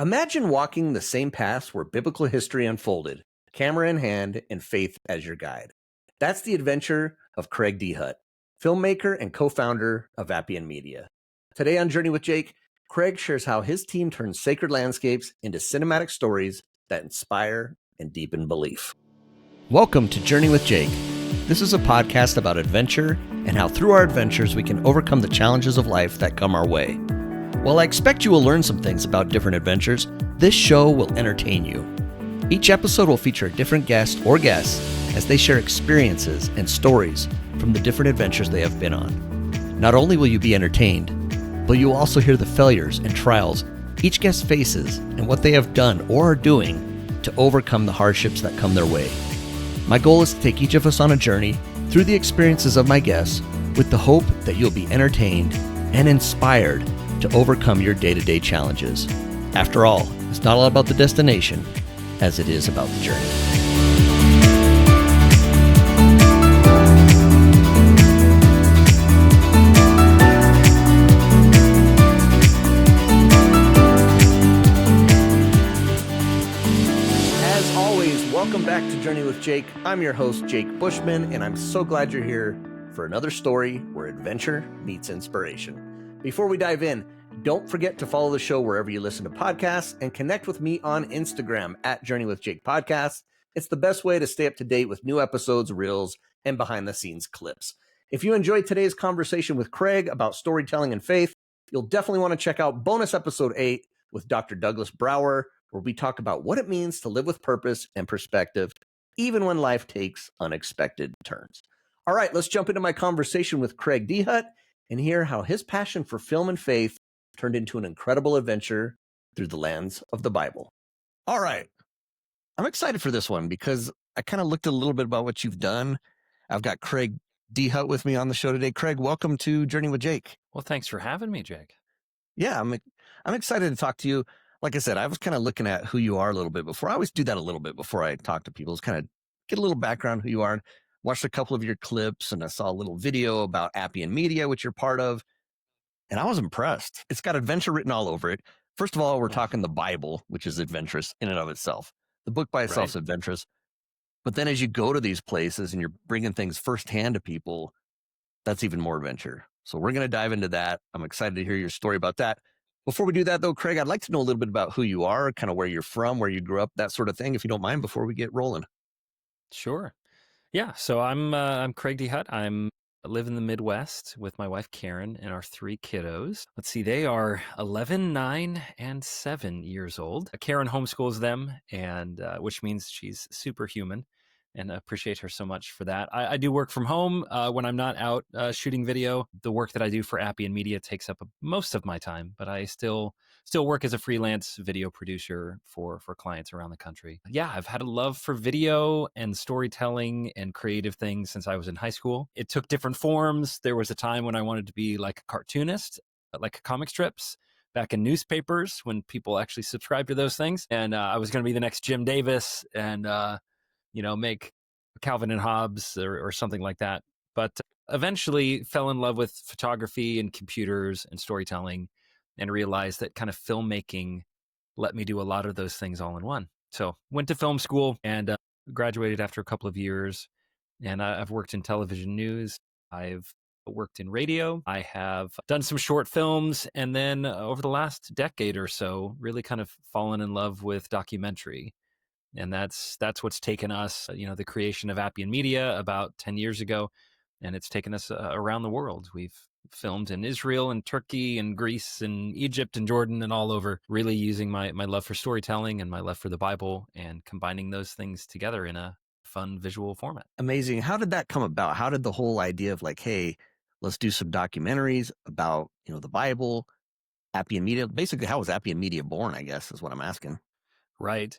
Imagine walking the same paths where biblical history unfolded, camera in hand and faith as your guide. That's the adventure of Craig Dehut, filmmaker and co-founder of Appian Media. Today on Journey with Jake, Craig shares how his team turns sacred landscapes into cinematic stories that inspire and deepen belief. Welcome to Journey with Jake. This is a podcast about adventure and how through our adventures we can overcome the challenges of life that come our way. While I expect you will learn some things about different adventures, this show will entertain you. Each episode will feature a different guest or guests as they share experiences and stories from the different adventures they have been on. Not only will you be entertained, but you will also hear the failures and trials each guest faces and what they have done or are doing to overcome the hardships that come their way. My goal is to take each of us on a journey through the experiences of my guests with the hope that you'll be entertained and inspired to overcome your day-to-day challenges. After all, it's not all about the destination as it is about the journey. As always, welcome back to Journey with Jake. I'm your host, Jake Bushman, and I'm so glad you're here for another story where adventure meets inspiration. Before we dive in, don't forget to follow the show wherever you listen to podcasts and connect with me on Instagram at Journey with Jake Podcast. It's the best way to stay up to date with new episodes, reels, and behind the scenes clips. If you enjoyed today's conversation with Craig about storytelling and faith, you'll definitely want to check out bonus episode 8 with Dr. Douglas Brower, where we talk about what it means to live with purpose and perspective, even when life takes unexpected turns. All right, let's jump into my conversation with Craig Dehut and hear how his passion for film and faith turned into an incredible adventure through the lens of the Bible. All right. I'm excited for this one because I kind of looked a little bit about what you've done. I've got Craig Dehut with me on the show today. Craig, welcome to Journey with Jake. Well, thanks for having me, Jake. Yeah, I'm excited to talk to you. Like I said, I was kind of looking at who you are a little bit before. I always do that a little bit before I talk to people, is kind of get a little background who you are. Watched a couple of your clips and I saw a little video about Appian Media, which you're part of. And I was impressed. It's got adventure written all over it. First of all, we're talking the Bible, which is adventurous in and of itself. The book by itself is adventurous. But then as you go to these places and you're bringing things firsthand to people, that's even more adventure. So we're going to dive into that. I'm excited to hear your story about that. Before we do that, though, Craig, I'd like to know a little bit about who you are, kind of where you're from, where you grew up, that sort of thing, if you don't mind, before we get rolling. Sure. Yeah. So I'm Craig Dehut. I live in the Midwest with my wife, Karen, and our 3 kiddos. Let's see, they are 11, 9, and 7 years old. Karen homeschools them, and which means she's superhuman, and I appreciate her so much for that. I do work from home when I'm not out shooting video. The work that I do for Appian Media takes up most of my time, but I still work as a freelance video producer for clients around the country. Yeah, I've had a love for video and storytelling and creative things since I was in high school. It took different forms. There was a time when I wanted to be like a cartoonist, like comic strips, back in newspapers when people actually subscribed to those things. And I was going to be the next Jim Davis and, make Calvin and Hobbes or something like that. But eventually fell in love with photography and computers and storytelling and realized that kind of filmmaking let me do a lot of those things all in one. So went to film school and graduated after a couple of years. And I've worked in television news. I've worked in radio. I have done some short films. And then over the last decade or so, really kind of fallen in love with documentary. And that's what's taken us, the creation of Appian Media about 10 years ago. And it's taken us around the world. We've filmed in Israel and Turkey and Greece and Egypt and Jordan and all over, really using my love for storytelling and my love for the Bible and combining those things together in a fun visual format. Amazing. How did that come about? How did the whole idea of like, hey, let's do some documentaries about, the Bible, Appian Media, basically how was Appian Media born, I guess, is what I'm asking. Right.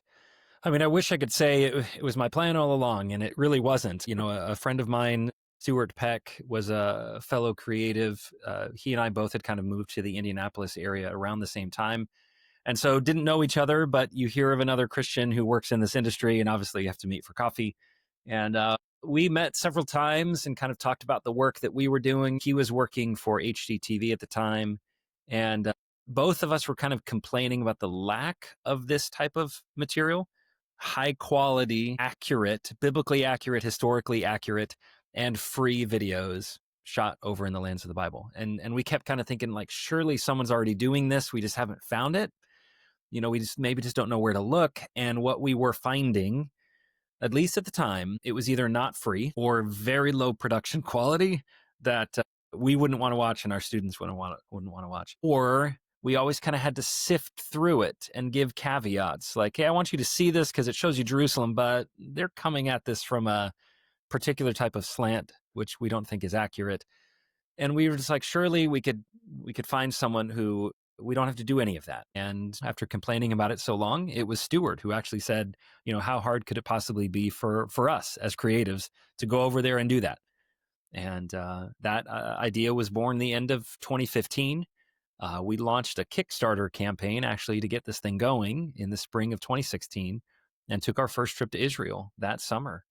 I mean, I wish I could say it was my plan all along, and it really wasn't. A friend of mine, Stuart Peck, was a fellow creative. He and I both had kind of moved to the Indianapolis area around the same time. And so didn't know each other, but you hear of another Christian who works in this industry, and obviously you have to meet for coffee. And we met several times and kind of talked about the work that we were doing. He was working for HGTV at the time. And both of us were kind of complaining about the lack of this type of material, high quality, accurate, biblically accurate, historically accurate, and free videos shot over in the lands of the Bible. And we kept kind of thinking, like, surely someone's already doing this. We just haven't found it. We just maybe just don't know where to look. And what we were finding, at least at the time, it was either not free or very low production quality that we wouldn't want to watch and our students wouldn't want to watch. Or we always kind of had to sift through it and give caveats like, hey, I want you to see this because it shows you Jerusalem, but they're coming at this from a particular type of slant, which we don't think is accurate. And we were just like, surely we could find someone who we don't have to do any of that. And after complaining about it so long, it was Stewart who actually said, how hard could it possibly be for us as creatives to go over there and do that? And that idea was born the end of 2015. We launched a Kickstarter campaign actually to get this thing going in the spring of 2016 and took our first trip to Israel that summer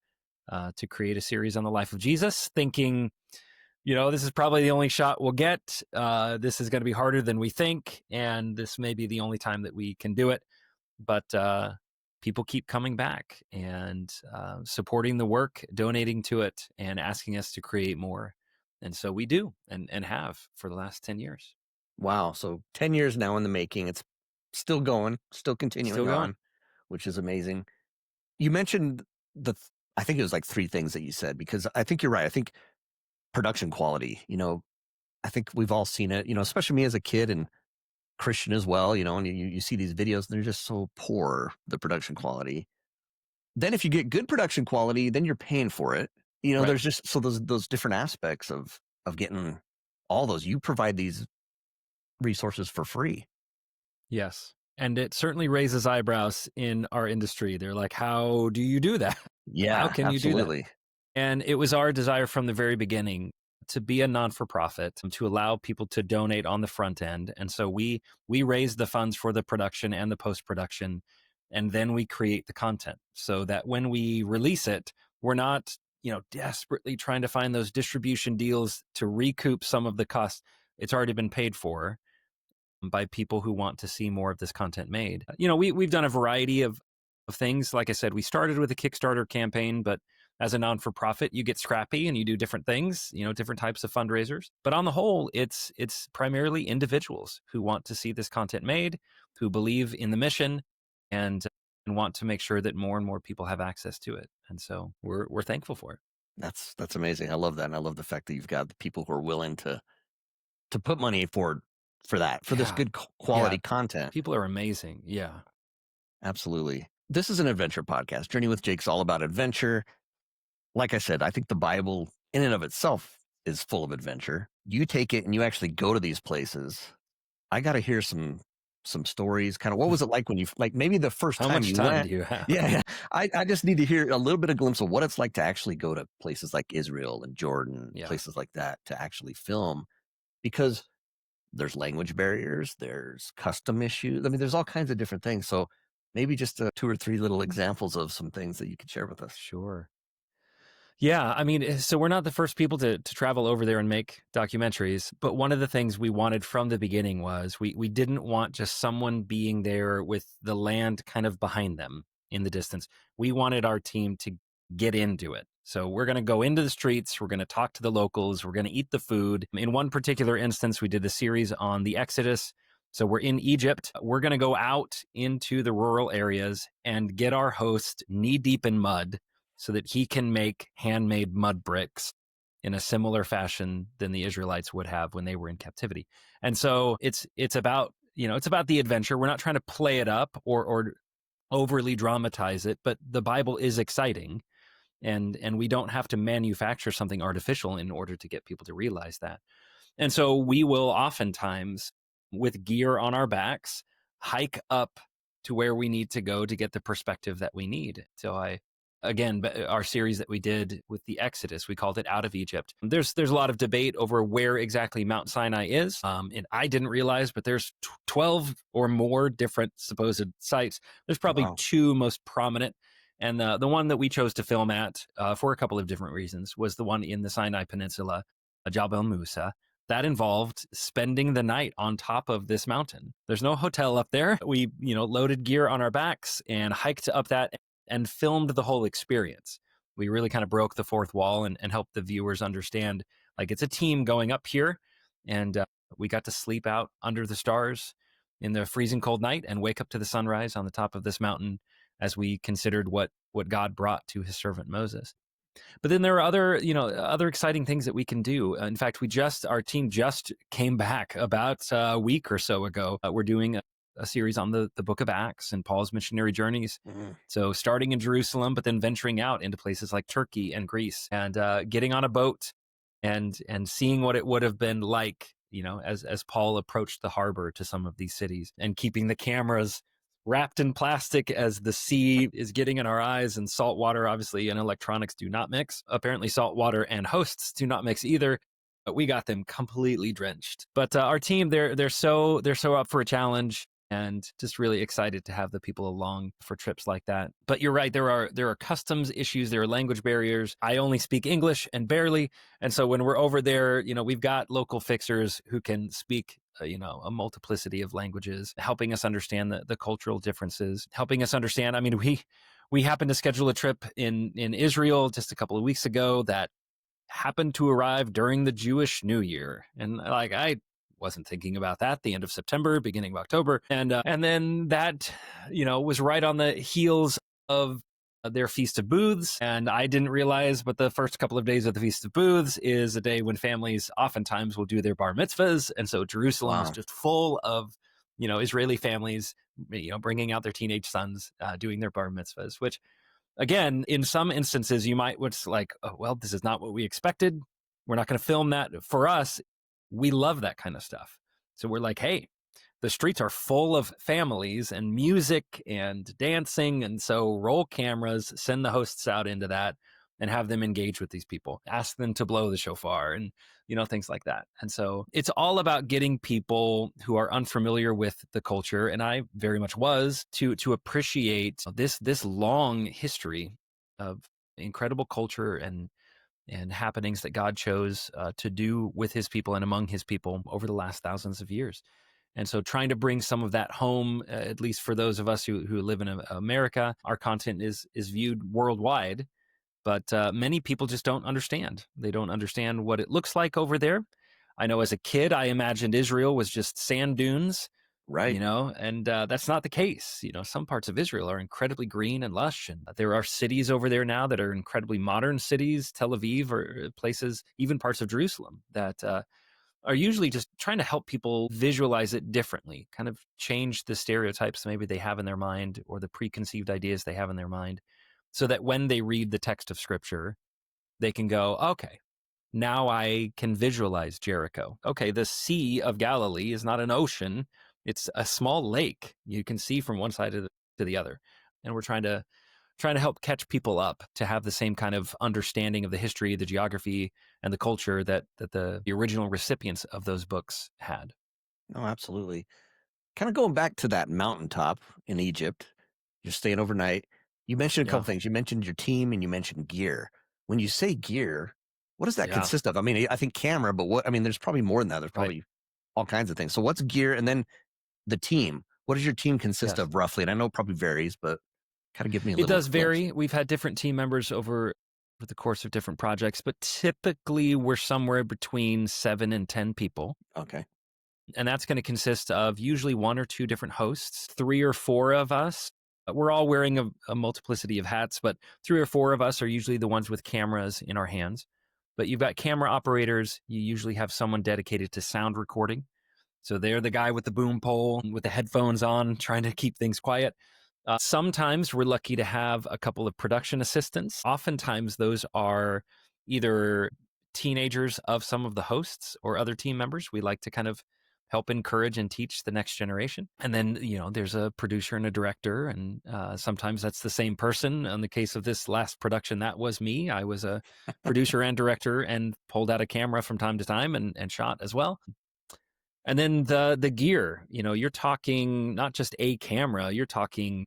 to create a series on the life of Jesus, thinking, this is probably the only shot we'll get. This is going to be harder than we think, and this may be the only time that we can do it. But people keep coming back and supporting the work, donating to it, and asking us to create more. And so we do and have for the last 10 years. Wow. So 10 years now in the making. It's still going, still continuing on, which is amazing. You mentioned I think it was like 3 things that you said, because I think you're right. I think production quality, I think we've all seen it, especially me as a kid and Christian as well, and you see these videos and they're just so poor, the production quality. Then if you get good production quality, then you're paying for it. Right. There's just those different aspects of getting all those. You provide these resources for free. Yes. And it certainly raises eyebrows in our industry. They're like, how do you do that? Yeah, how can absolutely. you do that? And it was our desire from the very beginning to be a non-for-profit, to allow people to donate on the front end. And so we raise the funds for the production and the post-production, and then we create the content so that when we release it, we're not, desperately trying to find those distribution deals to recoup some of the costs. It's already been paid for by people who want to see more of this content made. We've done a variety of things. Like I said, we started with a Kickstarter campaign, but as a non-for-profit, you get scrappy and you do different things, different types of fundraisers. But on the whole, it's primarily individuals who want to see this content made, who believe in the mission, and want to make sure that more and more people have access to it. And so we're thankful for it. That's amazing. I love that. And I love the fact that you've got the people who are willing to put money for this good quality content. People are amazing. Yeah. Absolutely. This is an adventure podcast. Journey with Jake's all about adventure. Like I said, I think the Bible in and of itself is full of adventure. You take it and you actually go to these places. I got to hear some stories. Kind of, what was it like when you, like, maybe the first How time much you time went? do you have? Yeah. I just need to hear a little bit of glimpse of what it's like to actually go to places like Israel and Jordan, places like that, to actually film, because there's language barriers, there's custom issues. I mean, there's all kinds of different things. So maybe just 2 or 3 little examples of some things that you could share with us. Sure. Yeah, I mean, so we're not the first people to travel over there and make documentaries, but one of the things we wanted from the beginning was we didn't want just someone being there with the land kind of behind them in the distance. We wanted our team to get into it. So we're going to go into the streets, we're going to talk to the locals, we're going to eat the food. In one particular instance, we did a series on the Exodus. So we're in Egypt. We're going to go out into the rural areas and get our host knee deep in mud so that he can make handmade mud bricks in a similar fashion than the Israelites would have when they were in captivity. And so it's about, it's about the adventure. We're not trying to play it up or overly dramatize it, but the Bible is exciting. And we don't have to manufacture something artificial in order to get people to realize that. And so we will oftentimes, with gear on our backs, hike up to where we need to go to get the perspective that we need. So again, our series that we did with the Exodus, we called it Out of Egypt. There's a lot of debate over where exactly Mount Sinai is. And I didn't realize, but there's 12 or more different supposed sites. There's probably 2 most prominent. And the one that we chose to film at for a couple of different reasons was the one in the Sinai Peninsula, Jabal Musa. that involved spending the night on top of this mountain. There's no hotel up there. We, loaded gear on our backs and hiked up that and filmed the whole experience. We really kind of broke the fourth wall and helped the viewers understand, like, it's a team going up here, and we got to sleep out under the stars in the freezing cold night and wake up to the sunrise on the top of this mountain as we considered what God brought to his servant Moses. But then there are other exciting things that we can do. In fact, our team just came back about a week or so ago. We're doing a series on the book of Acts and Paul's missionary journeys. Mhm. So starting in Jerusalem, but then venturing out into places like Turkey and Greece, and getting on a boat and seeing what it would have been like, as Paul approached the harbor to some of these cities, and keeping the cameras wrapped in plastic as the sea is getting in our eyes, and salt water, obviously, and electronics do not mix. Apparently salt water and hosts do not mix either, but we got them completely drenched. But our team, they're so up for a challenge, and just really excited to have the people along for trips like that. But you're right, there are customs issues, there are language barriers. I only speak English and barely, and so when we're over there, we've got local fixers who can speak a multiplicity of languages, helping us understand the cultural differences, helping us understand. I mean, we happened to schedule a trip in Israel just a couple of weeks ago that happened to arrive during the Jewish New Year, and like, I wasn't thinking about that, the end of September, beginning of October, and then that was right on the heels of their Feast of Booths. And I didn't realize, but the first couple of days of the Feast of Booths is a day when families oftentimes will do their bar mitzvahs. And so Jerusalem was Wow. just full of, Israeli families, bringing out their teenage sons, doing their bar mitzvahs, which, again, in some instances, you might, what's like, oh, well, this is not what we expected. We're not going to film that. For us, we love that kind of stuff. So we're like, hey, the streets are full of families and music and dancing. And so roll cameras, send the hosts out into that and have them engage with these people, ask them to blow the shofar and, things like that. And so it's all about getting people who are unfamiliar with the culture, and I very much was, to appreciate this long history of incredible culture and happenings that God chose to do with his people and among his people over the last thousands of years. And so trying to bring some of that home, at least for those of us who live in America, our content is viewed worldwide, but many people just don't understand. They don't understand what it looks like over there. I know as a kid, I imagined Israel was just sand dunes, Right. and that's not the case. Some parts of Israel are incredibly green and lush, and there are cities over there now that are incredibly modern cities, Tel Aviv, or places, even parts of Jerusalem, that are usually just trying to help people visualize it differently, kind of change the stereotypes maybe they have in their mind or the preconceived ideas they have in their mind, so that when they read the text of scripture, they can go, okay, now I can visualize Jericho. Okay, the Sea of Galilee is not an ocean. It's a small lake you can see from one side to the other. And we're trying to help catch people up to have the same kind of understanding of the history, the geography, and the culture that the original recipients of those books had. No, absolutely. Kind of going back to that mountaintop in Egypt, you're staying overnight. You mentioned a couple Yeah, things. You mentioned your team and you mentioned gear. When you say gear, what does that yeah, consist of? I mean, I think camera, but what? I mean, there's probably more than that. There's right. probably all kinds of things. So what's gear, and then the team? What does your team consist Yes. of roughly? And I know it probably varies, but kind of give me a It little does glimpse. vary. We've had different team members over the course of different projects, but typically we're somewhere between 7 and 10 people. Okay. And that's going to consist of usually one or two different hosts, 3 or 4 of us. We're all wearing a multiplicity of hats, but 3 or 4 of us are usually the ones with cameras in our hands. But you've got camera operators. You usually have someone dedicated to sound recording. So they're the guy with the boom pole with the headphones on, trying to keep things quiet. Sometimes we're lucky to have a couple of production assistants. Oftentimes those are either teenagers of some of the hosts or other team members. We like to kind of help encourage and teach the next generation. And then, there's a producer and a director, and sometimes that's the same person. In the case of this last production, that was me. I was a producer and director and pulled out a camera from time to time and shot as well. And then the gear, you're talking not just a camera, you're talking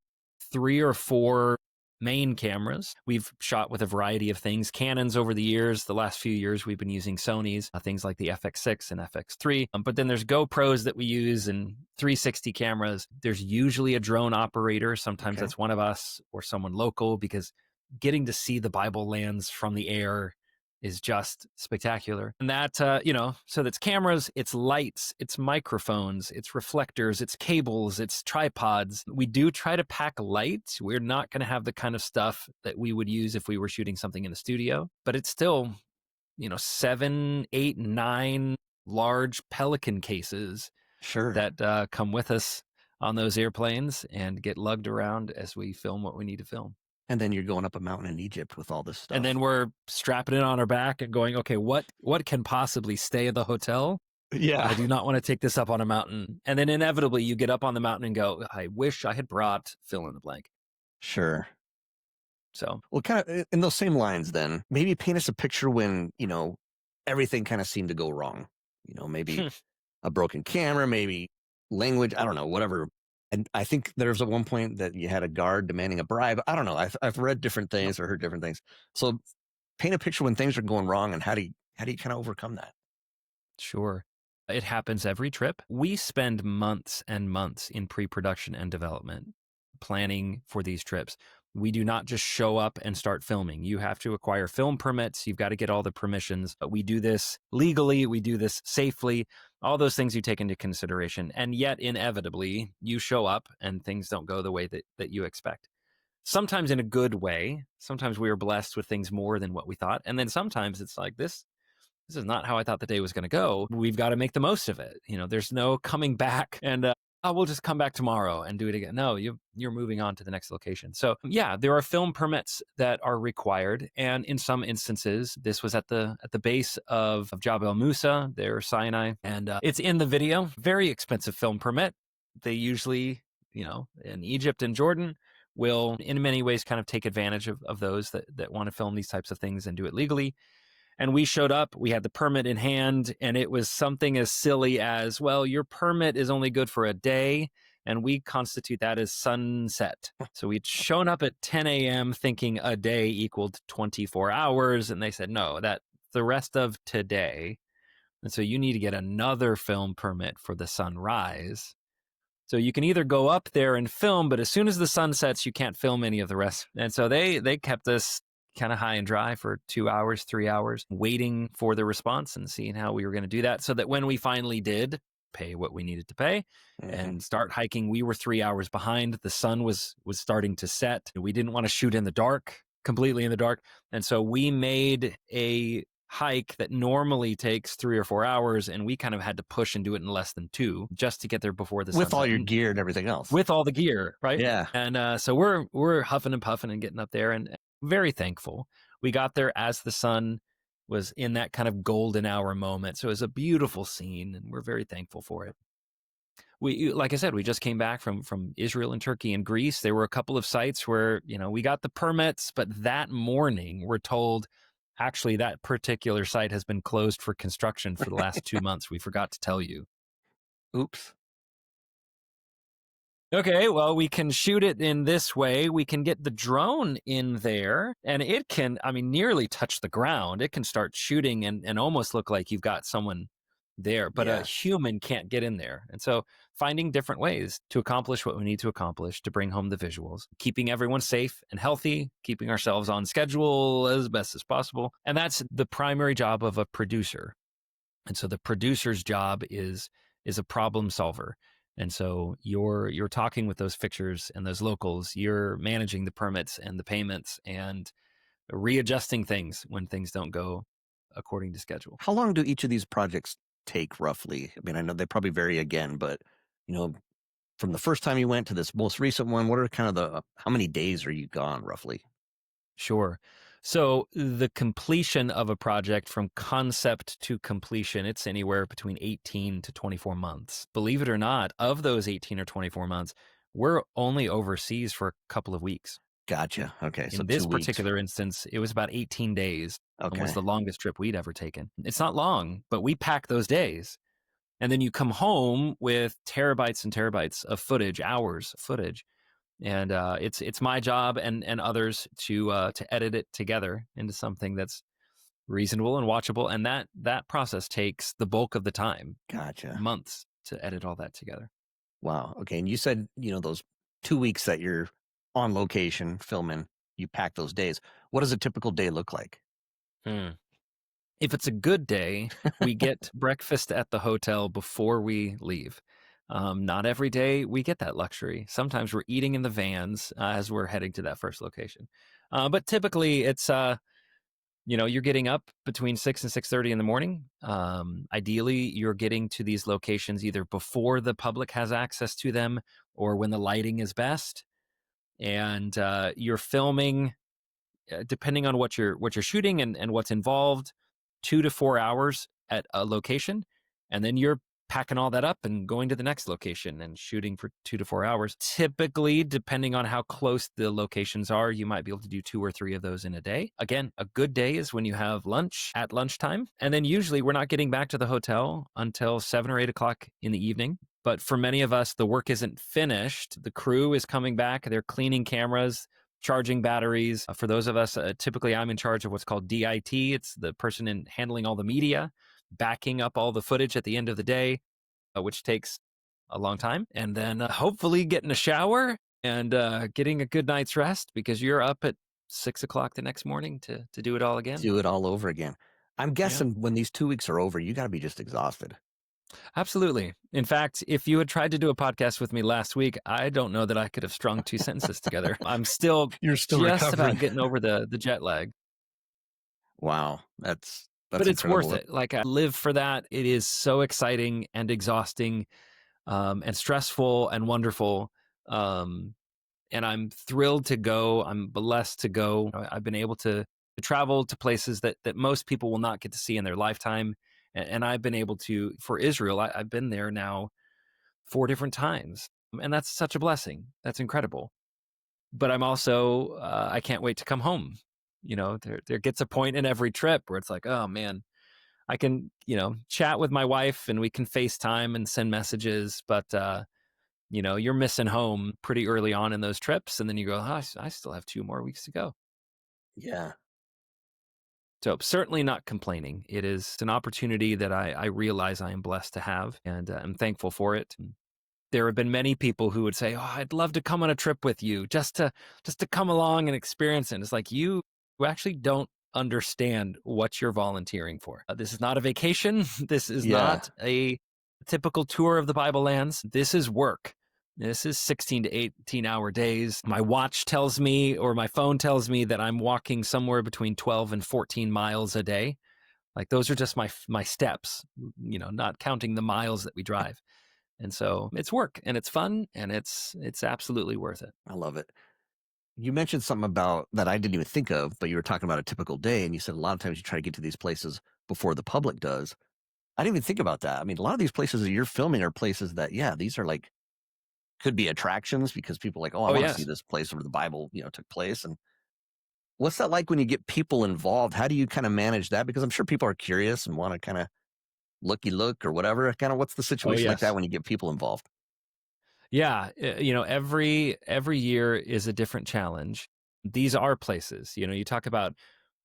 3 or 4 main cameras. We've shot with a variety of things. Canons over the years. The last few years, we've been using Sonys, things like the FX6 and FX3. But then there's GoPros that we use and 360 cameras. There's usually a drone operator. Sometimes that's one of us or someone local, because getting to see the Bible lands from the air is just spectacular. And that, so that's cameras, it's lights, it's microphones, it's reflectors, it's cables, it's tripods. We do try to pack light. We're not going to have the kind of stuff that we would use if we were shooting something in the studio, but it's still, 7, 8, 9 large Pelican cases that come with us on those airplanes and get lugged around as we film what we need to film. And then you're going up a mountain in Egypt with all this stuff. And then we're strapping it on our back and going, okay, what can possibly stay at the hotel? Yeah. I do not want to take this up on a mountain. And then inevitably you get up on the mountain and go, I wish I had brought fill in the blank. Sure. So, well, kind of in those same lines, then maybe paint us a picture when, everything kind of seemed to go wrong. Maybe a broken camera, maybe language, I don't know, whatever. And I think there's at one point that you had a guard demanding a bribe. I don't know. I've read different things or heard different things. So paint a picture when things are going wrong, and how do you kind of overcome that? Sure. It happens every trip. We spend months and months in pre-production and development planning for these trips. We do not just show up and start filming. You have to acquire film permits. You've got to get all the permissions. We do this legally. We do this safely. All those things you take into consideration. And yet, inevitably, you show up and things don't go the way that you expect. Sometimes in a good way. Sometimes we are blessed with things more than what we thought. And then sometimes it's like, this is not how I thought the day was going to go. We've got to make the most of it. There's no coming back and we'll just come back tomorrow and do it again. No, you're moving on to the next location. So yeah, there are film permits that are required. And in some instances, this was at the base of Jabal Musa, their Sinai. And it's in the video. Very expensive film permit. They usually, in Egypt and Jordan, will in many ways kind of take advantage of those that want to film these types of things and do it legally. And we showed up, we had the permit in hand, and it was something as silly as, well, your permit is only good for a day, and we constitute that as sunset. So we'd shown up at 10 a.m. thinking a day equaled 24 hours, and they said, no, that the rest of today. And so you need to get another film permit for the sunrise. So you can either go up there and film, but as soon as the sun sets, you can't film any of the rest. And so they kept us kind of high and dry for 2 hours, 3 hours, waiting for the response and seeing how we were going to do that, so that when we finally did pay what we needed to pay and start hiking, we were 3 hours behind. The sun was starting to set. We didn't want to shoot in the dark, completely in the dark. And so we made a hike that normally takes 3 or 4 hours, and we kind of had to push and do it in less than 2 just to get there before the sunset. With all your gear and everything else. With all the gear, right? Yeah. And so we're huffing and puffing and getting up there, and very thankful. We got there as the sun was in that kind of golden hour moment. So it was a beautiful scene, and we're very thankful for it. We, like I said, we just came back from Israel and Turkey and Greece. There were a couple of sites where, we got the permits, but that morning we're told, actually, that particular site has been closed for construction for the last 2 months. We forgot to tell you. Oops. Okay, well, we can shoot it in this way. We can get the drone in there, and it can, nearly touch the ground. It can start shooting and almost look like you've got someone there, but a human can't get in there. And so finding different ways to accomplish what we need to accomplish to bring home the visuals, keeping everyone safe and healthy, keeping ourselves on schedule as best as possible. And that's the primary job of a producer. And so the producer's job is a problem solver. And so you're talking with those fixers and those locals, you're managing the permits and the payments and readjusting things when things don't go according to schedule. How long do each of these projects take roughly? I know they probably vary again, but from the first time you went to this most recent one, what are kind of how many days are you gone roughly? Sure. So the completion of a project from concept to completion, it's anywhere between 18 to 24 months. Believe it or not, of those 18 or 24 months, we're only overseas for a couple of weeks. Gotcha. Okay. So in this particular instance, it was about 18 days. Okay. It was the longest trip we'd ever taken. It's not long, but we pack those days. And then you come home with terabytes and terabytes of footage, hours of footage. And it's my job and others to edit it together into something that's reasonable and watchable. And that process takes the bulk of the time, Gotcha. months to edit all that together. Wow. Okay. And you said, those 2 weeks that you're on location filming, you pack those days. What does a typical day look like? Hmm. If it's a good day, we get breakfast at the hotel before we leave. Not every day we get that luxury. Sometimes we're eating in the vans as we're heading to that first location. But typically it's you're getting up between 6 and 6:30 in the morning. Ideally, you're getting to these locations either before the public has access to them or when the lighting is best. And you're filming, depending on what you're shooting and what's involved, 2 to 4 hours at a location, and then you're packing all that up and going to the next location and shooting for 2 to 4 hours. Typically, depending on how close the locations are, you might be able to do 2 or 3 of those in a day. Again, a good day is when you have lunch at lunchtime, and then usually we're not getting back to the hotel until 7 or 8 o'clock in the evening. But for many of us, the work isn't finished. The crew is coming back. They're cleaning cameras, charging batteries. For those of us, typically I'm in charge of what's called DIT. It's the person in handling all the media, backing up all the footage at the end of the day, which takes a long time. And then hopefully getting a shower and getting a good night's rest because you're up at 6 o'clock the next morning to do it all again. Do it all over again. I'm Yeah, guessing when these 2 weeks are over, you got to be just exhausted. absolutely. In fact, if you had tried to do a podcast with me last week, I don't know that I could have strung 2 sentences together. I'm still You're still just about recovering. getting over the jet lag. Wow. That's But it's worth incredible. it. Like, I live for that. It is so exciting and exhausting, and stressful and wonderful. Um, and I'm thrilled to go. I'm blessed to go. I've been able to travel to places that most people will not get to see in their lifetime. And I've been able to, for Israel, I've been there now 4 different times. And that's such a blessing. That's incredible. But I'm also, I can't wait to come home. There gets a point in every trip where it's like, oh man, I can, chat with my wife and we can FaceTime and send messages, but you're missing home pretty early on in those trips, and then you go, oh, I still have 2 more weeks to go. Yeah. So certainly not complaining. It is an opportunity that I realize I am blessed to have, and I'm thankful for it. And there have been many people who would say, "Oh, I'd love to come on a trip with you, just to come along and experience it." And it's like you actually don't understand what you're volunteering for. This is not a vacation. This is Yeah. not a typical tour of the Bible lands. This is work. This is 16 to 18-hour days. My watch tells me, or my phone tells me, that I'm walking somewhere between 12 and 14 miles a day. Like, those are just my steps, not counting the miles that we drive. And so it's work and it's fun and it's absolutely worth it. I love it. You mentioned something about that I didn't even think of, but you were talking about a typical day, and you said a lot of times you try to get to these places before the public does. I didn't even think about that. I mean, a lot of these places that you're filming are places that, yeah, these are like could be attractions because people are like, oh, I Oh, want to see yes. this place where the Bible, took place. And what's that like when you get people involved? How do you kind of manage that? Because I'm sure people are curious and want to kind of looky look or whatever. Kind of what's the Oh, situation like that yes. when you get people involved? Yeah. Every year is a different challenge. These are places, you talk about,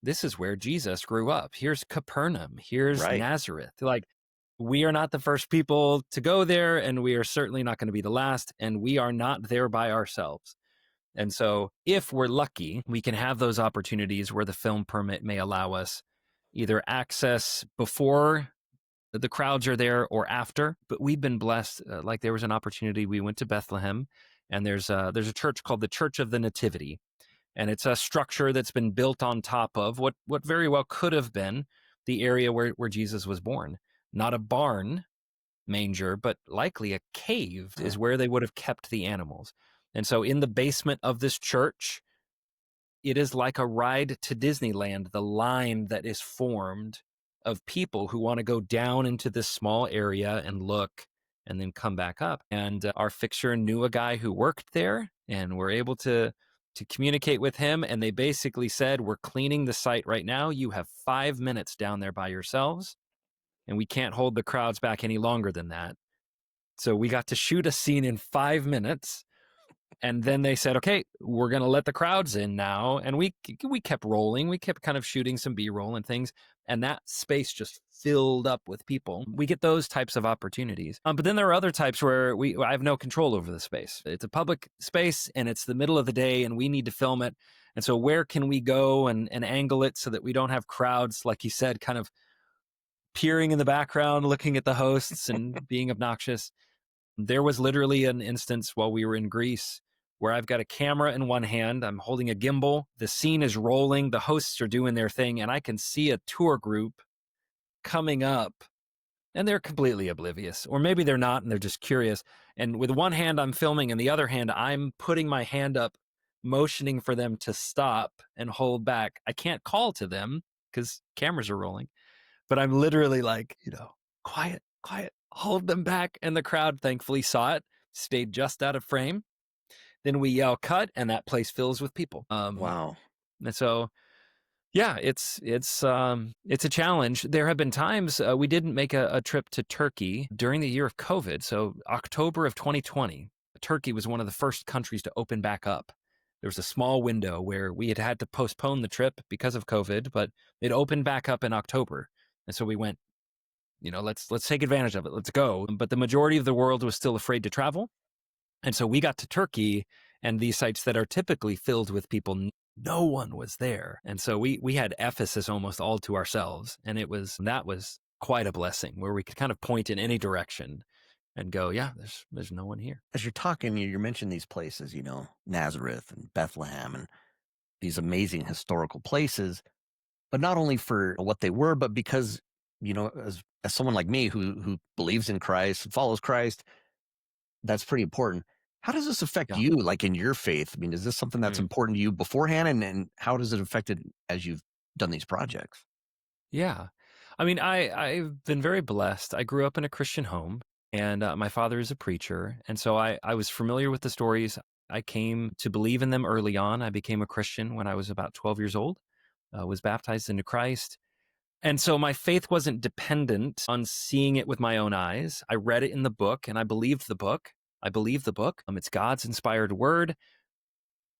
this is where Jesus grew up. Here's Capernaum. Here's Right. Nazareth. Like, we are not the first people to go there, and we are certainly not going to be the last, and we are not there by ourselves. And so if we're lucky, we can have those opportunities where the film permit may allow us either access before the crowds are there or after. But we've been blessed. Like, there was an opportunity. We went to Bethlehem, and there's a church called the Church of the Nativity. And it's a structure that's been built on top of what very well could have been the area where Jesus was born. Not a barn manger, but likely a cave Huh. is where they would have kept the animals. And so in the basement of this church, it is like a ride to Disneyland, the line that is formed of people who want to go down into this small area and look and then come back up. And our fixer knew a guy who worked there, and we're able to communicate with him. And they basically said, we're cleaning the site right now. You have 5 minutes down there by yourselves, and we can't hold the crowds back any longer than that. So we got to shoot a scene in 5 minutes And then they said, okay, we're going to let the crowds in now. And we kept rolling. We kept kind of shooting some B-roll and things. And that space just filled up with people. We get those types of opportunities. But then there are other types where I have no control over the space. It's a public space and it's the middle of the day and we need to film it. And so where can we go and angle it so that we don't have crowds, like you said, kind of peering in the background, looking at the hosts and being obnoxious. There was literally an instance while we were in Greece where I've got a camera in one hand, I'm holding a gimbal, the scene is rolling, the hosts are doing their thing, and I can see a tour group coming up, and they're completely oblivious. Or maybe they're not, and they're just curious. And with one hand, I'm filming, and the other hand, I'm putting my hand up, motioning for them to stop and hold back. I can't call to them because cameras are rolling, but I'm literally like, quiet, hold them back. And the crowd thankfully saw it, stayed just out of frame. Then we yell cut, and that place fills with people. Wow. And so, yeah, it's a challenge. There have been times we didn't make a trip to Turkey during the year of COVID. So October of 2020, Turkey was one of the first countries to open back up. There was a small window where we had to postpone the trip because of COVID, but it opened back up in October. And so we went, let's take advantage of it. Let's go. But the majority of the world was still afraid to travel. And so we got to Turkey, and these sites that are typically filled with people, no one was there. And so we had Ephesus almost all to ourselves. And that was quite a blessing where we could kind of point in any direction and go, yeah, there's no one here. As you're talking, you mentioned these places, Nazareth and Bethlehem and these amazing historical places, but not only for what they were, but because, as someone like me who believes in Christ, follows Christ, that's pretty important. How does this affect Yeah. you, like in your faith? I mean, is this something that's important to you beforehand? And how does it affect it as you've done these projects? Yeah. I mean, I've been very blessed. I grew up in a Christian home, and my father is a preacher. And so I was familiar with the stories. I came to believe in them early on. I became a Christian when I was about 12 years old, was baptized into Christ. And so my faith wasn't dependent on seeing it with my own eyes. I read it in the book, and I believed the book. I believe the book. It's God's inspired word.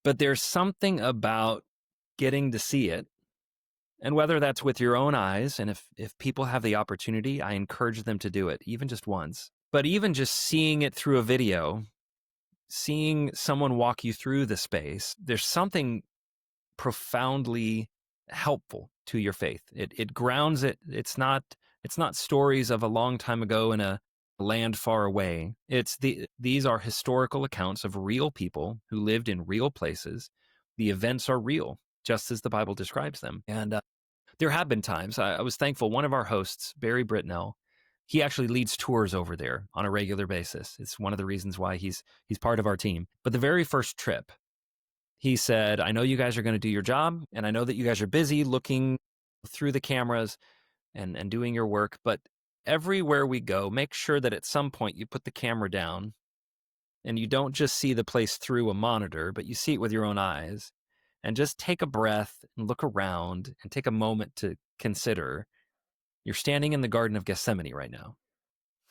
But there's something about getting to see it. And whether that's with your own eyes, and if people have the opportunity, I encourage them to do it, even just once. But even just seeing it through a video, seeing someone walk you through the space, there's something profoundly helpful to your faith. It grounds it. It's not stories of a long time ago in a land far away. These are historical accounts of real people who lived in real places. The events are real, just as the Bible describes them. And there have been times, I was thankful, one of our hosts, Barry Britnell, he actually leads tours over there on a regular basis. It's one of the reasons why he's part of our team. But the very first trip, he said, I know you guys are going to do your job, and I know that you guys are busy looking through the cameras and doing your work, but everywhere we go, make sure that at some point you put the camera down and you don't just see the place through a monitor, but you see it with your own eyes, and just take a breath and look around and take a moment to consider you're standing in the Garden of Gethsemane right now.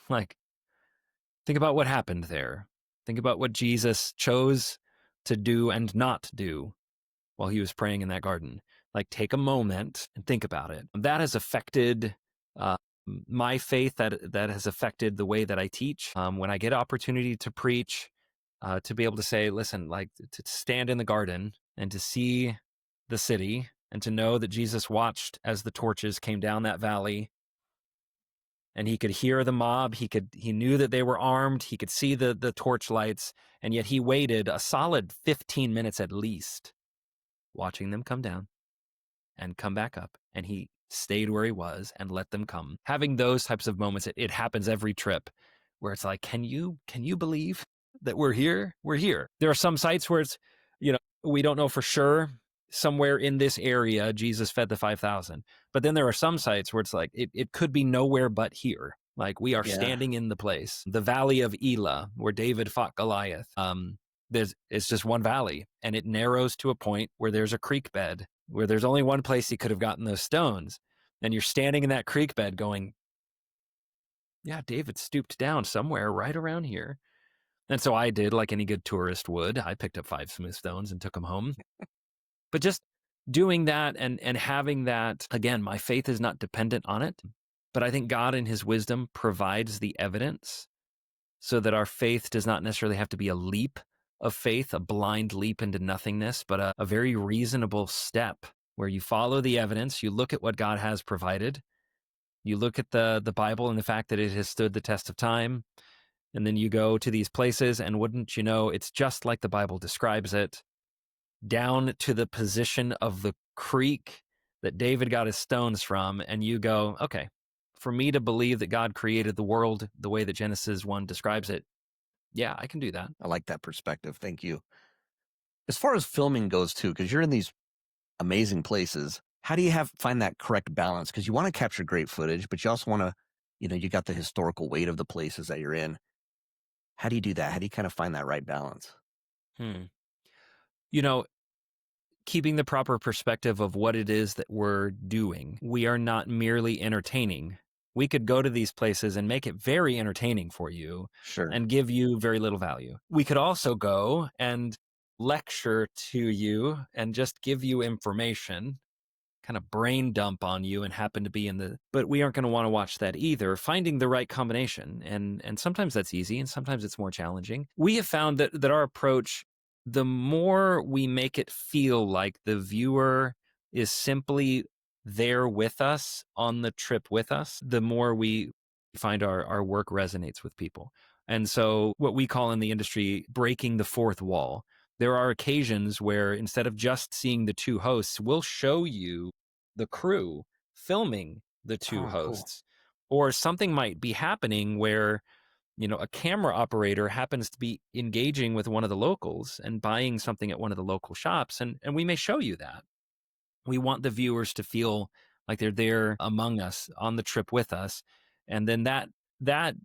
Like, think about what happened there. Think about what Jesus chose to do and not do while he was praying in that garden. Like, take a moment and think about it. That has affected my faith. That has affected the way that I teach. When I get opportunity to preach, to be able to say, listen, like to stand in the garden and to see the city and to know that Jesus watched as the torches came down that valley, and he could hear the mob. He knew that they were armed. He could see the torch lights, and yet he waited a solid 15 minutes at least, watching them come down and come back up. And he stayed where he was and let them come. Having those types of moments, it happens every trip where it's like, can you believe that we're here? We're here. There are some sites where it's, we don't know for sure. Somewhere in this area, Jesus fed the 5,000. But then there are some sites where it's like, it could be nowhere but here. Like, we are standing in the place. The Valley of Elah, where David fought Goliath. It's just one valley, and it narrows to a point where there's a creek bed, where there's only one place he could have gotten those stones. And you're standing in that creek bed going, yeah, David stooped down somewhere right around here. And so I did like any good tourist would. I picked up 5 smooth stones and took them home. But just doing that and having that, again, my faith is not dependent on it, but I think God in his wisdom provides the evidence so that our faith does not necessarily have to be a leap of faith, a blind leap into nothingness, but a very reasonable step where you follow the evidence, you look at what God has provided, you look at the Bible and the fact that it has stood the test of time, and then you go to these places, and wouldn't you know, it's just like the Bible describes it, down to the position of the creek that David got his stones from, and you go, okay, for me to believe that God created the world the way that Genesis 1 describes it, yeah, I can do that. I like that perspective. Thank you. As far as filming goes too, because you're in these amazing places, how do you find that correct balance? Because you want to capture great footage, but you also want to, you got the historical weight of the places that you're in. How do you do that? How do you kind of find that right balance? Hmm. You know, keeping the proper perspective of what it is that we're doing. We are not merely entertaining. We could go to these places and make it very entertaining for you Sure. and give you very little value. We could also go and lecture to you and just give you information, kind of brain dump on you and happen to be but we aren't going to want to watch that either. Finding the right combination, and sometimes that's easy and sometimes it's more challenging. We have found that our approach, the more we make it feel like the viewer is simply there with us on the trip with us, the more we find our work resonates with people. And so what we call in the industry breaking the fourth wall. There are occasions where instead of just seeing the two hosts, we'll show you the crew filming the two Oh, cool. hosts. Or something might be happening where, a camera operator happens to be engaging with one of the locals and buying something at one of the local shops, and we may show you that. We want the viewers to feel like they're there among us on the trip with us. And then that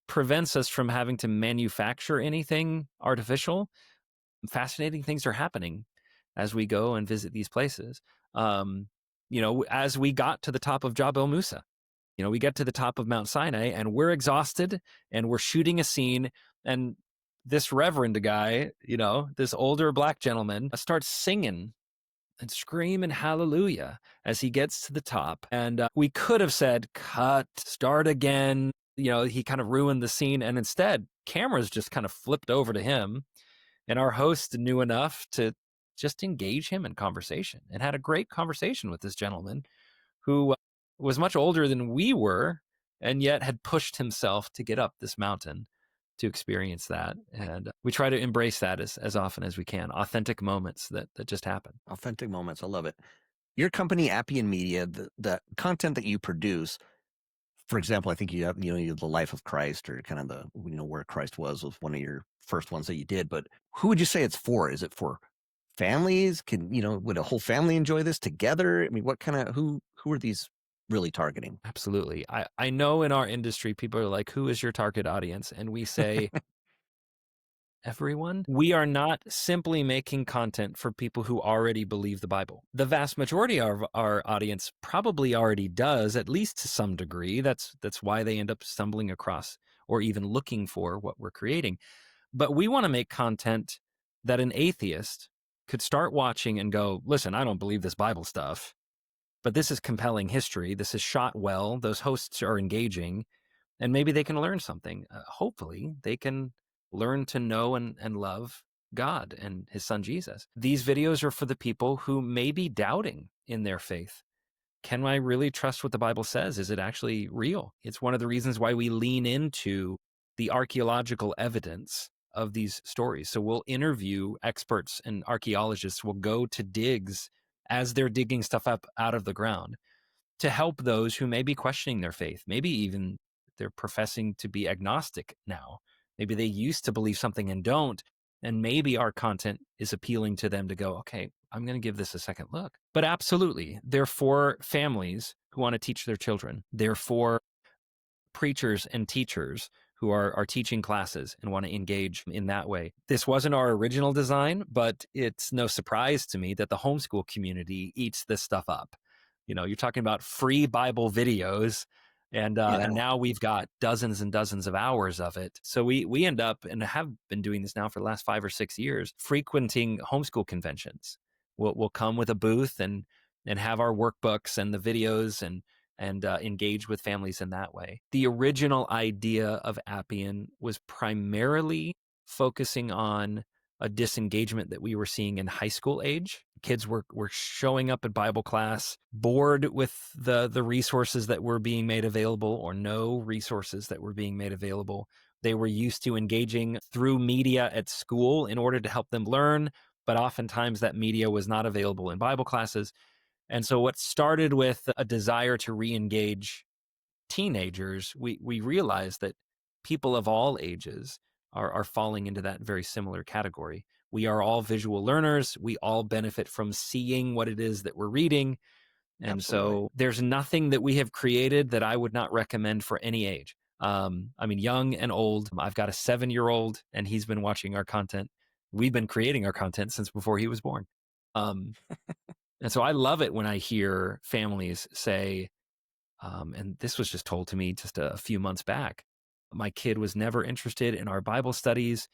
prevents us from having to manufacture anything artificial. Fascinating things are happening as we go and visit these places. As we got to the top of Jabal Musa, we get to the top of Mount Sinai and we're exhausted and we're shooting a scene, and this reverend guy, this older black gentleman starts singing and screaming hallelujah as he gets to the top. And we could have said, cut, start again. He kind of ruined the scene. And instead, cameras just kind of flipped over to him. And our host knew enough to just engage him in conversation and had a great conversation with this gentleman who was much older than we were and yet had pushed himself to get up this mountain to experience that. And we try to embrace that as often as we can. Authentic moments that just happen. Authentic moments. I love it. Your company, Appian Media, the content that you produce, for example, I think you have, the life of Christ, or kind of where Christ was one of your first ones that you did. But who would you say it's for? Is it for families? Would a whole family enjoy this together? I mean, what kind of, who are these really targeting? Absolutely. I know in our industry, people are like, who is your target audience? And we say, everyone. We are not simply making content for people who already believe the Bible. The vast majority of our audience probably already does, at least to some degree. That's why they end up stumbling across or even looking for what we're creating. But we want to make content that an atheist could start watching and go, listen, I don't believe this Bible stuff, but this is compelling history. This is shot well. Those hosts are engaging, and maybe they can learn something. Hopefully they can learn to know and love God and his son Jesus. These videos are for the people who may be doubting in their faith. Can I really trust what the Bible says? Is it actually real? It's one of the reasons why we lean into the archaeological evidence of these stories. So we'll interview experts and archaeologists. Will go to digs as they're digging stuff up out of the ground to help those who may be questioning their faith. Maybe even they're professing to be agnostic now. Maybe they used to believe something and don't. And maybe our content is appealing to them to go, okay, I'm going to give this a second look. But absolutely, they're for families who want to teach their children. They're for preachers and teachers who are teaching classes and want to engage in that way. This wasn't our original design, but it's no surprise to me that the homeschool community eats this stuff up. You're talking about free Bible videos And now we've got dozens and dozens of hours of it. So we end up, and have been doing this now for the last 5 or 6 years, frequenting homeschool conventions. We'll come with a booth and have our workbooks and the videos and engage with families in that way. The original idea of Appian was primarily focusing on a disengagement that we were seeing in high school age. Kids were showing up at Bible class, bored with the resources that were being made available, or no resources that were being made available. They were used to engaging through media at school in order to help them learn, but oftentimes that media was not available in Bible classes. And so what started with a desire to re-engage teenagers, we realized that people of all ages are falling into that very similar category. We are all visual learners. We all benefit from seeing what it is that we're reading. And Absolutely. so there's nothing that we have created that I would not recommend for any age. I mean, young and old. I've got a 7-year-old, and he's been watching our content. We've been creating our content since before he was born. And so I love it when I hear families say, and this was just told to me just a few months back, my kid was never interested in our Bible studies.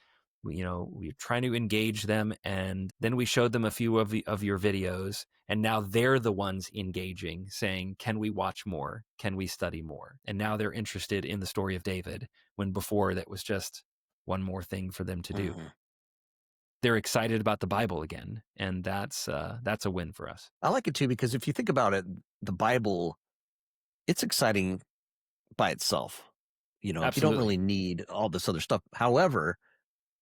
We're trying to engage them, and then we showed them a few of your videos, and now they're the ones engaging, saying, can we watch more? Can we study more? And now they're interested in the story of David, when before that was just one more thing for them to do. Mhm. They're excited about the Bible again, and that's a win for us. I like it too, because if you think about it, the Bible, it's exciting by itself. You don't Absolutely. really need all this other stuff. However,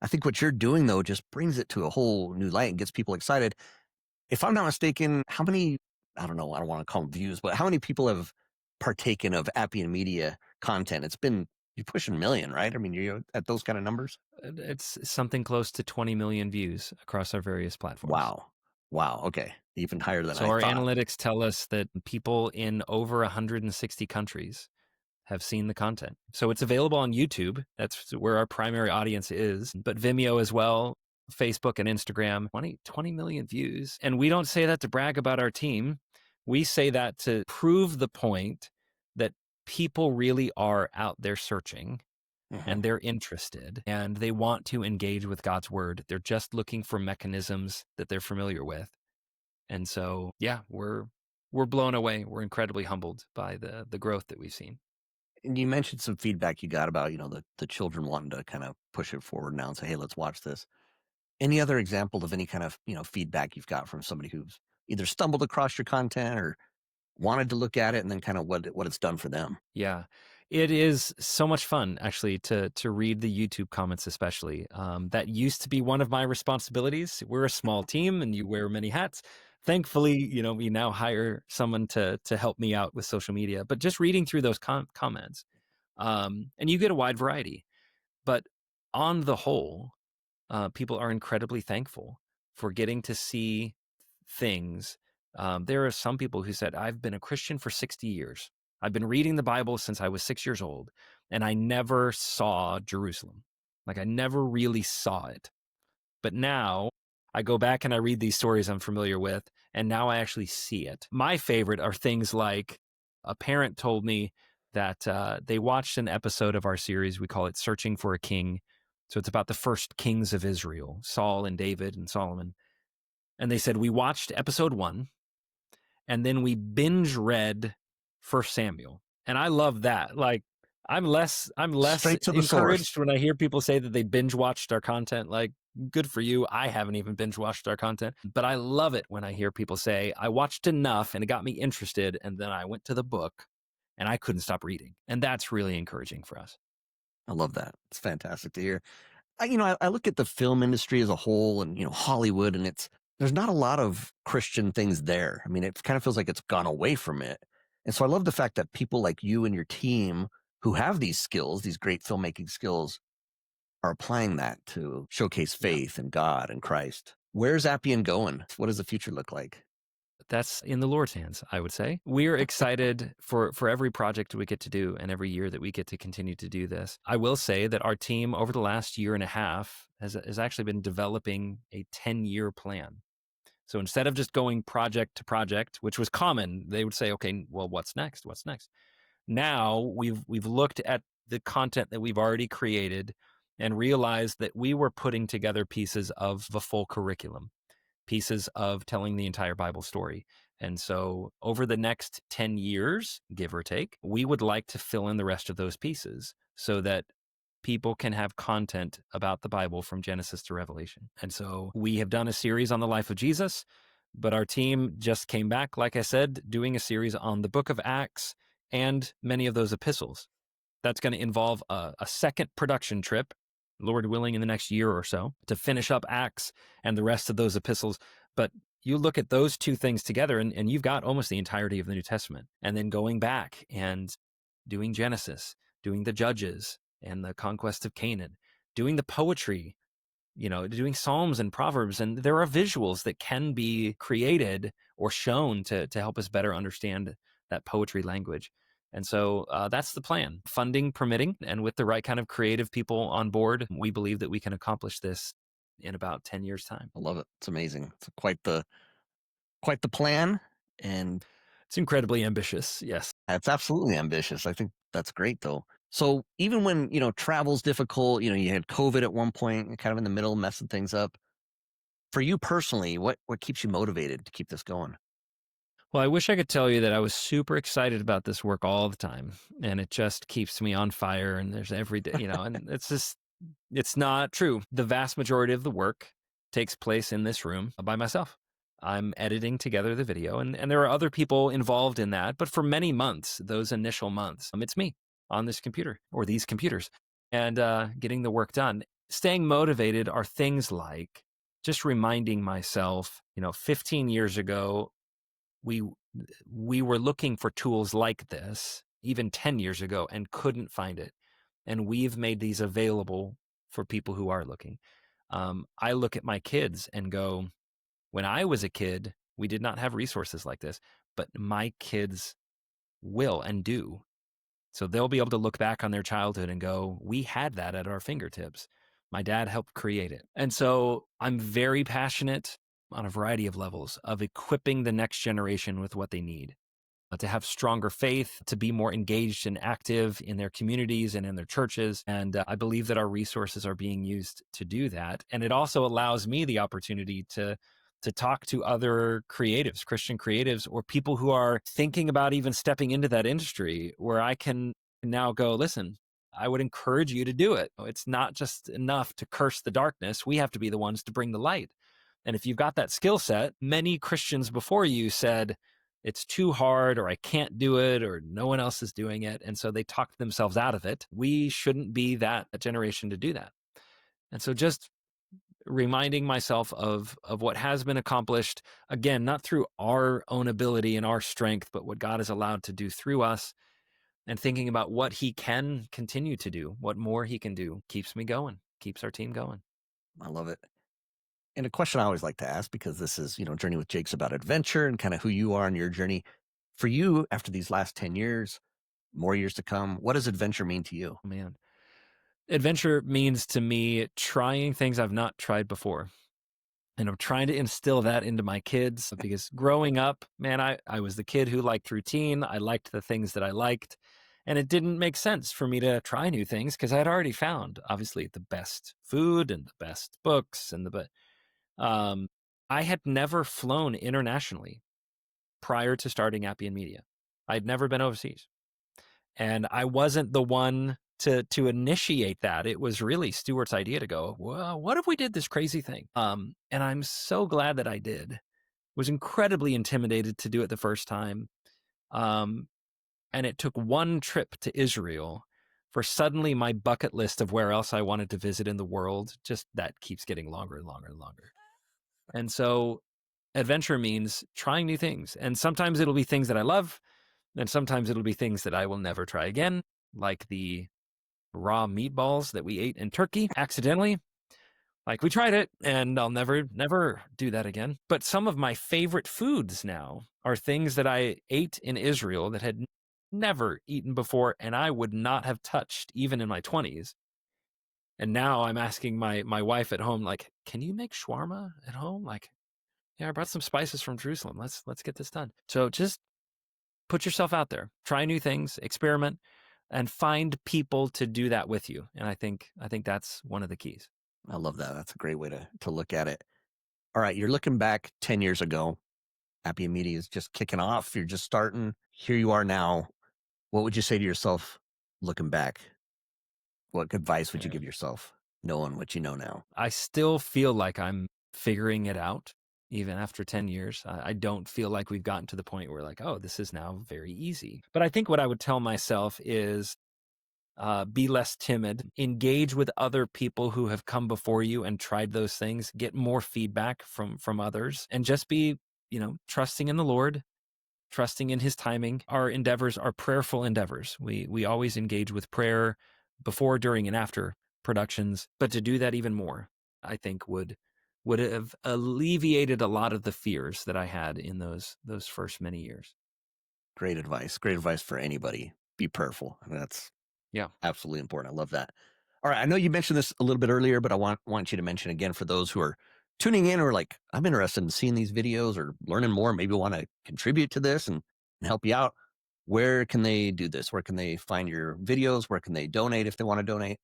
I think what you're doing though just brings it to a whole new light and gets people excited. If I'm not mistaken, how many, I don't know, I don't want to call them views, but how many people have partaken of Appian Media content? You're pushing a million, right? I mean, you're at those kind of numbers. It's something close to 20 million views across our various platforms. Wow. Wow. Okay. Even higher than So I our thought. analytics tell us that people in over 160 countries have seen the content. So it's available on YouTube. That's where our primary audience is, but Vimeo as well, Facebook and Instagram, 20 million views. And we don't say that to brag about our team. We say that to prove the point that people really are out there searching, Mhm. and they're interested and they want to engage with God's word. They're just looking for mechanisms that they're familiar with. And so, yeah, we're blown away. We're incredibly humbled by the growth that we've seen. And you mentioned some feedback you got about, the children wanting to kind of push it forward now and say, hey, let's watch this. Any other example of any kind of, feedback you've got from somebody who's either stumbled across your content or wanted to look at it, and then kind of what it's done for them? Yeah, it is so much fun actually to read the YouTube comments, especially. That used to be one of my responsibilities. We're a small team, and you wear many hats. Thankfully, we now hire someone to help me out with social media. But just reading through those comments, and you get a wide variety. But on the whole, people are incredibly thankful for getting to see things. There are some people who said, I've been a Christian for 60 years. I've been reading the Bible since I was 6 years old, and I never saw Jerusalem. Like, I never really saw it. But now I go back and I read these stories I'm familiar with, and now I actually see it. My favorite are things like a parent told me that they watched an episode of our series. We call it Searching for a King. So it's about the first kings of Israel, Saul and David and Solomon. And they said, we watched episode 1, and then we binge read First Samuel. And I love that. Like, I'm less Straight to the source. encouraged when I hear people say that they binge watched our content. Like, good for you. I haven't even binge watched our content, but I love it when I hear people say, I watched enough and it got me interested, and then I went to the book and I couldn't stop reading. And that's really encouraging for us. I love that. It's fantastic to hear. I look at the film industry as a whole, and Hollywood, and there's not a lot of Christian things there. I mean, it kind of feels like it's gone away from it. And so I love the fact that people like you and your team who have these skills, these great filmmaking skills, are applying that to showcase Yeah. faith and God and Christ. Where's Appian going? What does the future look like? That's in the Lord's hands, I would say. We're excited for every project we get to do and every year that we get to continue to do this. I will say that our team over the last year and a half has actually been developing a 10-year plan. So instead of just going project to project, which was common, they would say, okay, well, what's next? What's next? Now we've looked at the content that we've already created and realized that we were putting together pieces of the full curriculum, pieces of telling the entire Bible story. And so over the next 10 years, give or take, we would like to fill in the rest of those pieces so that people can have content about the Bible from Genesis to Revelation. And so we have done a series on the life of Jesus, but our team just came back, like I said, doing a series on the book of Acts and many of those epistles. That's going to involve a second production trip, Lord willing, in the next year or so, to finish up Acts and the rest of those epistles. But you look at those two things together, and you've got almost the entirety of the New Testament. And then going back and doing Genesis, doing the Judges and the conquest of Canaan, doing the poetry, doing Psalms and Proverbs. And there are visuals that can be created or shown to help us better understand that poetry language. And so that's the plan. Funding permitting, and with the right kind of creative people on board, we believe that we can accomplish this in about 10 years' time. I love it. It's amazing. It's quite the plan, and It's incredibly ambitious, yes. it's absolutely ambitious. I think that's great, though. So even when travel's difficult, you had COVID at one point, kind of in the middle, messing things up. For you personally, what keeps you motivated to keep this going? Well, I wish I could tell you that I was super excited about this work all the time, and it just keeps me on fire, and there's every day, and it's not true. The vast majority of the work takes place in this room by myself. I'm editing together the video, and there are other people involved in that. But for many months, those initial months, it's me on this computer or these computers and getting the work done. Staying motivated are things like just reminding myself, 15 years ago, we were looking for tools like this, even 10 years ago, and couldn't find it. And we've made these available for people who are looking. I look at my kids and go, when I was a kid, we did not have resources like this, but my kids will and do. So they'll be able to look back on their childhood and go, we had that at our fingertips. My dad helped create it. And so I'm very passionate on a variety of levels of equipping the next generation with what they need. To have stronger faith, to be more engaged and active in their communities and in their churches. And I believe that our resources are being used to do that. And it also allows me the opportunity to talk to other creatives, Christian creatives, or people who are thinking about even stepping into that industry, where I can now go, listen, I would encourage you to do it. It's not just enough to curse the darkness. We have to be the ones to bring the light. And if you've got that skill set, many Christians before you said, it's too hard, or I can't do it, or no one else is doing it. And so they talked themselves out of it. We shouldn't be that generation to do that. And so just reminding myself of what has been accomplished, again, not through our own ability and our strength, but what God has allowed to do through us, and thinking about what he can continue to do, what more he can do, keeps me going, keeps our team going. I love it. And a question I always like to ask, because this is, Journey with Jake's about adventure and kind of who you are on your journey. For you, after these last 10 years, more years to come, what does adventure mean to you? Oh, man. Adventure means to me trying things I've not tried before. And I'm trying to instill that into my kids, because growing up, man, I was the kid who liked routine. I liked the things that I liked. And it didn't make sense for me to try new things because I'd already found, obviously, the best food and the best books and I had never flown internationally prior to starting Appian Media. I'd never been overseas. And I wasn't the one to initiate that. It was really Stuart's idea to go, well, what if we did this crazy thing? And I'm so glad that I did. Was incredibly intimidated to do it the first time. And it took one trip to Israel for suddenly my bucket list of where else I wanted to visit in the world, just that keeps getting longer and longer and longer. And so adventure means trying new things. And sometimes it'll be things that I love, and sometimes it'll be things that I will never try again, like the raw meatballs that we ate in Turkey accidentally. Like, we tried it, and I'll never do that again. But some of my favorite foods now are things that I ate in Israel that had never eaten before, and I would not have touched even in my 20s. And now I'm asking my wife at home, like, can you make shawarma at home? Like, yeah, I brought some spices from Jerusalem. Let's get this done. So just put yourself out there, try new things, experiment, and find people to do that with you. And I think that's one of the keys. I love that. That's a great way to look at it. All right, you're looking back 10 years ago. Appian Media is just kicking off. You're just starting. Here you are now. What would you say to yourself looking back? What advice would you give yourself knowing what you know now? I still feel like I'm figuring it out even after 10 years. I don't feel like we've gotten to the point where like, oh, this is now very easy. But I think what I would tell myself is be less timid, engage with other people who have come before you and tried those things, get more feedback from others, and just be, trusting in the Lord, trusting in his timing. Our endeavors are prayerful endeavors. We always engage with prayer before, during, and after productions, but to do that even more, I think would have alleviated a lot of the fears that I had in those first many years. Great advice. Great advice for anybody. Be prayerful. I mean, that's absolutely important. I love that. All right. I know you mentioned this a little bit earlier, but I want you to mention again for those who are tuning in or like, I'm interested in seeing these videos or learning more, maybe want to contribute to this and help you out. Where can they do this? Where can they find your videos? Where can they donate if they want to donate?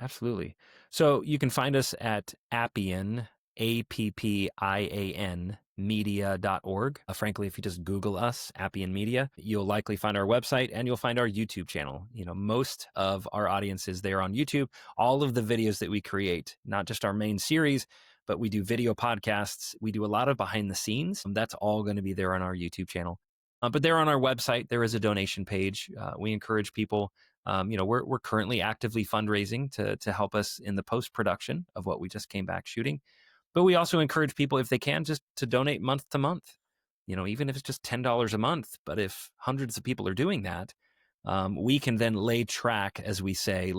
Absolutely. So you can find us at Appian, Appian media.org. Frankly, if you just Google us, Appian Media, you'll likely find our website and you'll find our YouTube channel. Most of our audience is there on YouTube. All of the videos that we create, not just our main series, but we do video podcasts. We do a lot of behind the scenes. That's all going to be there on our YouTube channel. But there on our website, there is a donation page. We encourage people. We're currently actively fundraising to help us in the post-production of what we just came back shooting. But we also encourage people, if they can, just to donate month to month, even if it's just $10 a month. But if hundreds of people are doing that, we can then lay track, as we say,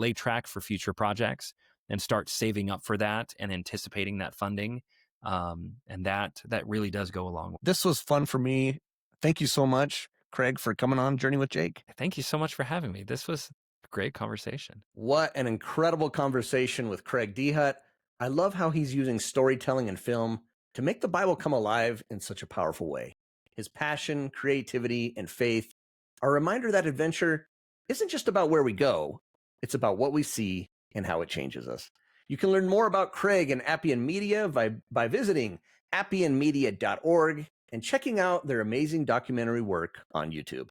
for future projects and start saving up for that and anticipating that funding. And that really does go a long way. This was fun for me. Thank you so much, Craig, for coming on Journey with Jake. Thank you so much for having me. This was a great conversation. What an incredible conversation with Craig Dehut. I love how he's using storytelling and film to make the Bible come alive in such a powerful way. His passion, creativity, and faith are a reminder that adventure isn't just about where we go, it's about what we see and how it changes us. You can learn more about Craig and Appian Media by visiting appianmedia.org and checking out their amazing documentary work on YouTube.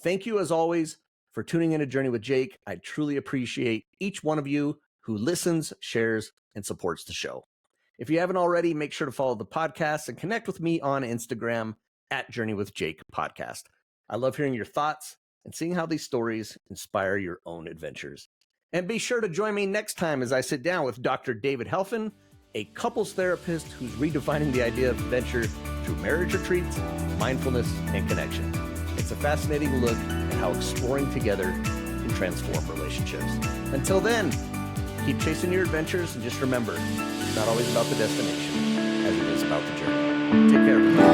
Thank you, as always, for tuning in to Journey with Jake. I truly appreciate each one of you who listens, shares, and supports the show. If you haven't already, make sure to follow the podcast and connect with me on Instagram at Journey with Jake Podcast. I love hearing your thoughts and seeing how these stories inspire your own adventures. And be sure to join me next time as I sit down with Dr. David Helfand, a couples therapist who's redefining the idea of adventure through marriage retreats, mindfulness, and connection. It's a fascinating look at how exploring together can transform relationships. Until then, keep chasing your adventures and just remember, it's not always about the destination as it is about the journey. Take care, everybody.